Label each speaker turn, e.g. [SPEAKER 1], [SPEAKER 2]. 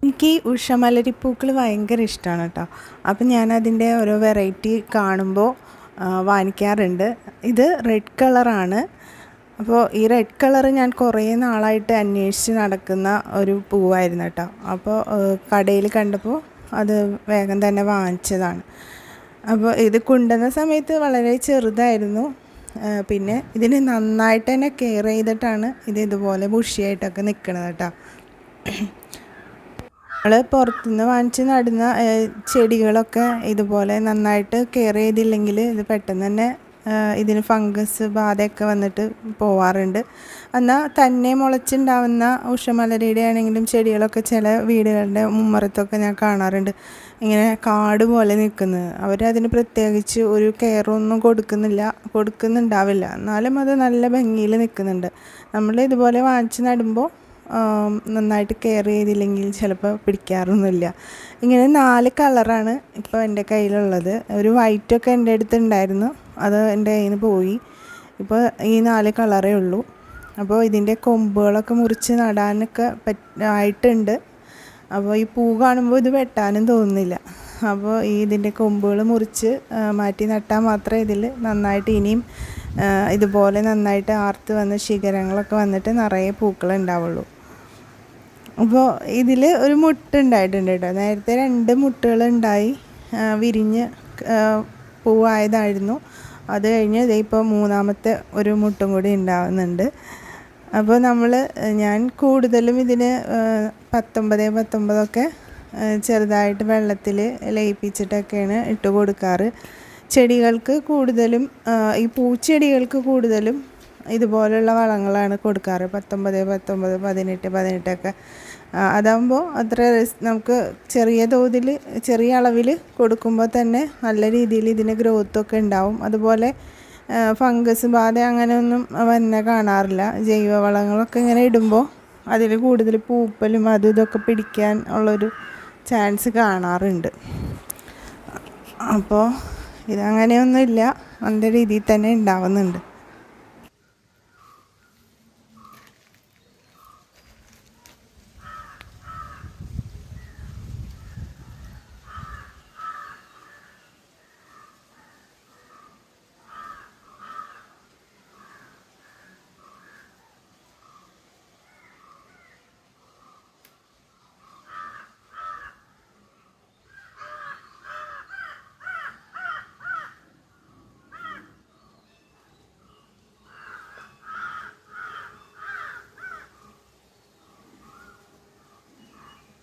[SPEAKER 1] എനിക്ക് ഈ ഉഷമലരിപ്പൂക്കൾ ഭയങ്കര ഇഷ്ടമാണ് കേട്ടോ. അപ്പം ഞാനതിൻ്റെ ഓരോ വെറൈറ്റി കാണുമ്പോൾ വാങ്ങിക്കാറുണ്ട്. ഇത് റെഡ് കളറാണ്. അപ്പോൾ ഈ റെഡ് കളറ് ഞാൻ കുറേ നാളായിട്ട് അന്വേഷിച്ച് നടക്കുന്ന ഒരു പൂവായിരുന്നു കേട്ടോ. അപ്പോൾ കടയിൽ കണ്ടപ്പോൾ അത് വേഗം തന്നെ വാങ്ങിച്ചതാണ്. അപ്പോൾ ഇത് കൊണ്ടുവന്ന സമയത്ത് വളരെ ചെറുതായിരുന്നു. പിന്നെ ഇതിന് നന്നായിട്ട് തന്നെ കെയർ ചെയ്തിട്ടാണ് ഇത് ഇതുപോലെ ബുഷിയായിട്ടൊക്കെ നിൽക്കുന്നത് കേട്ടോ. നമ്മൾ പുറത്തുനിന്ന് വാങ്ങിച്ച് നടുന്ന ചെടികളൊക്കെ ഇതുപോലെ നന്നായിട്ട് കെയർ ചെയ്തില്ലെങ്കിൽ ഇത് പെട്ടെന്ന് തന്നെ ഇതിന് ഫംഗസ് ബാധയൊക്കെ വന്നിട്ട് പോവാറുണ്ട്. എന്നാൽ തന്നെ മുളച്ചുണ്ടാവുന്ന ഉഷമലരിയുടെ ആണെങ്കിലും ചെടികളൊക്കെ ചില വീടുകളുടെ ഉമ്മറത്തൊക്കെ ഞാൻ കാണാറുണ്ട് ഇങ്ങനെ കാട് പോലെ നിൽക്കുന്നത്. അവരതിന് പ്രത്യേകിച്ച് ഒരു കെയറൊന്നും കൊടുക്കുന്നുണ്ടാവില്ല. എന്നാലും അത് നല്ല ഭംഗിയിൽ നിൽക്കുന്നുണ്ട്. നമ്മൾ ഇതുപോലെ വാങ്ങിച്ച് നടുമ്പോൾ നന്നായിട്ട് കെയർ ചെയ്തില്ലെങ്കിൽ ചിലപ്പോൾ പിടിക്കാറൊന്നുമില്ല. ഇങ്ങനെ 4 കളറാണ് ഇപ്പോൾ എൻ്റെ കയ്യിലുള്ളത്. ഒരു വൈറ്റൊക്കെ എൻ്റെ അടുത്തുണ്ടായിരുന്നു, അത് എൻ്റെ കയ്യിൽ നിന്ന് പോയി. ഇപ്പോൾ ഈ 4 കളറേ ഉള്ളൂ. അപ്പോൾ ഇതിൻ്റെ കൊമ്പുകളൊക്കെ മുറിച്ച് നടാനൊക്കെ ആയിട്ടുണ്ട്. അപ്പോൾ ഈ പൂ കാണുമ്പോൾ ഇത് വെട്ടാനും തോന്നുന്നില്ല. അപ്പോൾ ഇതിൻ്റെ കൊമ്പുകൾ മുറിച്ച് മാറ്റി നട്ടാൽ മാത്രമേ ഇതിൽ നന്നായിട്ട് ഇനിയും ഇതുപോലെ നന്നായിട്ട് ആർത്ത് വന്ന ശിഖരങ്ങളൊക്കെ വന്നിട്ട് നിറയെ പൂക്കൾ ഉണ്ടാവുള്ളൂ. അപ്പോൾ ഇതിൽ ഒരു മുട്ടുണ്ടായിട്ടുണ്ട് കേട്ടോ. നേരത്തെ 2 മുട്ടുകളുണ്ടായി വിരിഞ്ഞ് പൂവായതായിരുന്നു. അത് കഴിഞ്ഞ് ഇപ്പോൾ 3ാമത്തെ ഒരു മുട്ടും കൂടി ഉണ്ടാകുന്നുണ്ട്. അപ്പോൾ ഞാൻ കൂടുതലും ഇതിന് 19 ചെറുതായിട്ട് വെള്ളത്തിൽ ലയിപ്പിച്ചിട്ടൊക്കെയാണ് ഇട്ട് കൊടുക്കാറ്. ചെടികൾക്ക് കൂടുതലും ഈ പൂച്ചെടികൾക്ക് കൂടുതലും ഇതുപോലുള്ള വളങ്ങളാണ് കൊടുക്കാറ്. 19 18 അതാകുമ്പോൾ അത്ര നമുക്ക് ചെറിയ തോതിൽ ചെറിയ അളവിൽ കൊടുക്കുമ്പോൾ തന്നെ നല്ല രീതിയിൽ ഇതിന് ഗ്രോത്തൊക്കെ ഉണ്ടാവും. അതുപോലെ ഫംഗസ് ബാധ അങ്ങനെയൊന്നും വന്നെ കാണാറില്ല. ജൈവ വളങ്ങളൊക്കെ ഇങ്ങനെ ഇടുമ്പോൾ അതിൽ കൂടുതൽ പൂപ്പലും ഇതൊക്കെ പിടിക്കാൻ ഉള്ളൊരു ചാൻസ് കാണാറുണ്ട്. അപ്പോൾ ഇതങ്ങനെയൊന്നുമില്ല, നല്ല രീതിയിൽ തന്നെ ഉണ്ടാവുന്നുണ്ട്.